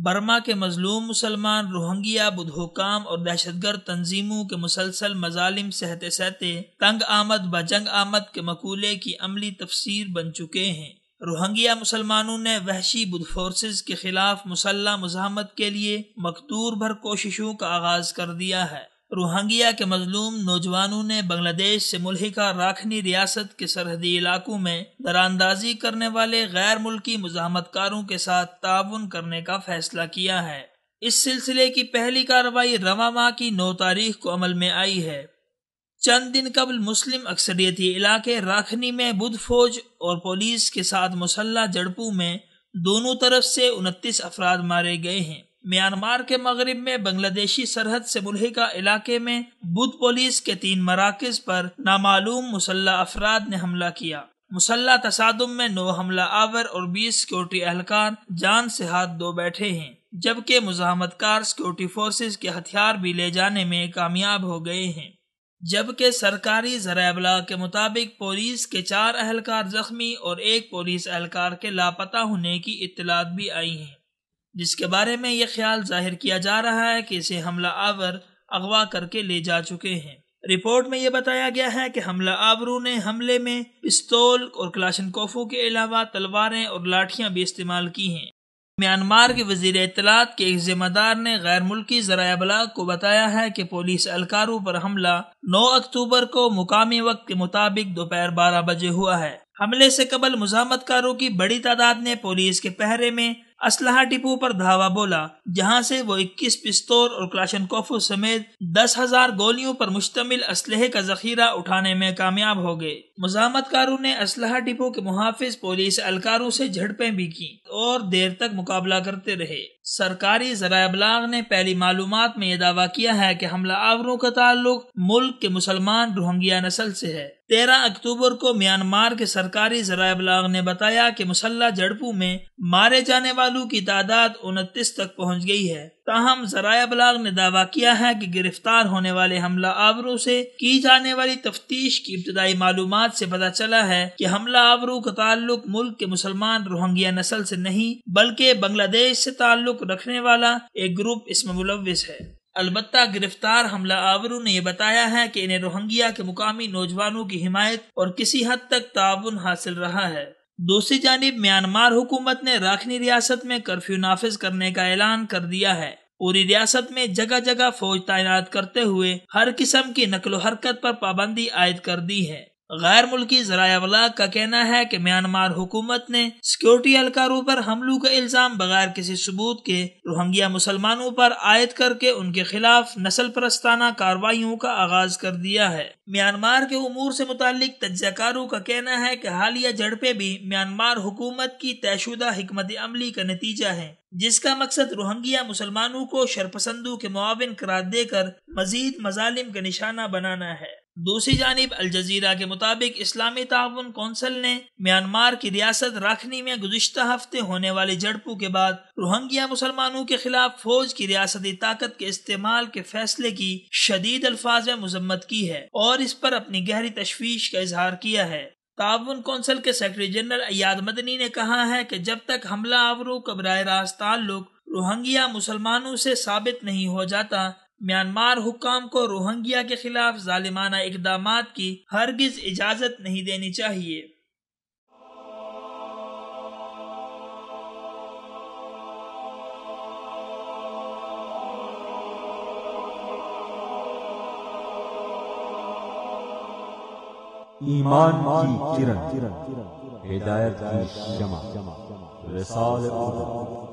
Burma کے مظلوم مسلمان روہنگیا بدھ حکام اور دہشت گرد تنظیموں کے مسلسل مظالم سہتے سہتے تنگ آمد بجنگ آمد کے مقولے کی عملی تفسیر بن چکے ہیں۔ روہنگیا مسلمانوں نے وحشی بدھ فورسز کے خلاف مسلح مزاحمت کے لیے مقدور بھر کوششوں کا آغاز کر دیا ہے۔ روہنگیا کے مظلوم نوجوانوں نے بنگلہ دیش سے ملحقہ راکھنی ریاست کے سرحدی علاقوں میں دراندازی کرنے والے غیر ملکی مزاحمت کاروں کے ساتھ تعاون کرنے کا فیصلہ کیا ہے۔ اس سلسلے کی پہلی کارروائی رواں ماہ کی 9 تاریخ کو عمل میں آئی ہے۔ چند دن قبل مسلم اکثریتی علاقے راکھنی میں بدھ فوج اور پولیس کے ساتھ مسلح جھڑپوں میں دونوں طرف سے 29 افراد مارے گئے ہیں۔ میانمار کے مغرب میں بنگلہ دیشی سرحد سے ملحقہ علاقے میں بدھ پولیس کے 3 مراکز پر نامعلوم مسلح افراد نے حملہ کیا۔ مسلح تصادم میں 9 حملہ آور اور 20 سیکورٹی اہلکار جان سے ہاتھ دھو بیٹھے ہیں، جبکہ مزاحمت کار سیکورٹی فورسز کے ہتھیار بھی لے جانے میں کامیاب ہو گئے ہیں، جبکہ سرکاری ذرائع ابلاغ کے مطابق پولیس کے 4 اہلکار زخمی اور 1 پولیس اہلکار کے لاپتہ ہونے کی اطلاعات بھی آئی ہیں، جس کے بارے میں یہ خیال ظاہر کیا جا رہا ہے کہ اسے حملہ آور اغوا کر کے لے جا چکے ہیں۔ رپورٹ میں یہ بتایا گیا ہے کہ حملہ آوروں نے حملے میں پستول اور کلاشنکوفوں کے علاوہ تلواریں اور لاٹھیاں بھی استعمال کی ہیں۔ میانمار کے وزیر اطلاعات کے ایک ذمہ دار نے غیر ملکی ذرائع ابلاغ کو بتایا ہے کہ پولیس اہلکاروں پر حملہ 9 اکتوبر کو مقامی وقت کے مطابق دوپہر 12 بجے ہوا ہے۔ حملے سے قبل مزاحمت کاروں کی بڑی تعداد نے پولیس کے پہرے میں اسلحہ ڈپو پر دھاوا بولا، جہاں سے وہ 21 پستول اور کلاشنکوف سمیت 10,000 گولیوں پر مشتمل اسلحے کا ذخیرہ اٹھانے میں کامیاب ہو گئے۔ مزاحمت کاروں نے اسلحہ ڈپو کے محافظ پولیس اہلکاروں سے جھڑپیں بھی کی اور دیر تک مقابلہ کرتے رہے۔ سرکاری ذرائع ابلاغ نے پہلی معلومات میں یہ دعویٰ کیا ہے کہ حملہ آوروں کا تعلق ملک کے مسلمان روہنگیا نسل سے ہے۔ 13 اکتوبر کو میانمار کے سرکاری ذرائع ابلاغ نے بتایا کہ مسلح جھڑپوں میں مارے جانے والوں کی تعداد 29 تک پہنچ گئی ہے۔ تاہم ذرائع ابلاغ نے دعویٰ کیا ہے کہ گرفتار ہونے والے حملہ آوروں سے کی جانے والی تفتیش کی ابتدائی معلومات سے پتہ چلا ہے کہ حملہ آوروں کا تعلق ملک کے مسلمان روہنگیا نسل سے نہیں بلکہ بنگلہ دیش سے تعلق رکھنے والا ایک گروپ اس میں ملوث ہے۔ البتہ گرفتار حملہ آوروں نے یہ بتایا ہے کہ انہیں روہنگیا کے مقامی نوجوانوں کی حمایت اور کسی حد تک تعاون حاصل رہا ہے۔ دوسری جانب میانمار حکومت نے راکھنی ریاست میں کرفیو نافذ کرنے کا اعلان کر دیا ہے۔ پوری ریاست میں جگہ جگہ فوج تعینات کرتے ہوئے ہر قسم کی نقل و حرکت پر پابندی عائد کر دی ہے۔ غیر ملکی ذرائع ابلاغ کا کہنا ہے کہ میانمار حکومت نے سیکورٹی اہلکاروں پر حملوں کا الزام بغیر کسی ثبوت کے روہنگیا مسلمانوں پر عائد کر کے ان کے خلاف نسل پرستانہ کارروائیوں کا آغاز کر دیا ہے۔ میانمار کے امور سے متعلق تجزیہ کاروں کا کہنا ہے کہ حالیہ جھڑپیں بھی میانمار حکومت کی طے شدہ حکمت عملی کا نتیجہ ہے، جس کا مقصد روہنگیا مسلمانوں کو شرپسندوں کے معاون قرار دے کر مزید مظالم کا نشانہ بنانا ہے۔ دوسری جانب الجزیرہ کے مطابق اسلامی تعاون کونسل نے میانمار کی ریاست راکھنی میں گزشتہ ہفتے ہونے والی جھڑپوں کے بعد روہنگیا مسلمانوں کے خلاف فوج کی ریاستی طاقت کے استعمال کے فیصلے کی شدید الفاظ میں مذمت کی ہے اور اس پر اپنی گہری تشویش کا اظہار کیا ہے۔ تعاون کونسل کے سیکرٹری جنرل ایاد مدنی نے کہا ہے کہ جب تک حملہ آوروں کا براہ راست تعلق روہنگیا مسلمانوں سے ثابت نہیں ہو جاتا، میانمار حکام کو روہنگیا کے خلاف ظالمانہ اقدامات کی ہرگز اجازت نہیں دینی چاہیے۔ ایمان کی کرن، ہدایت کی شمع، رسالت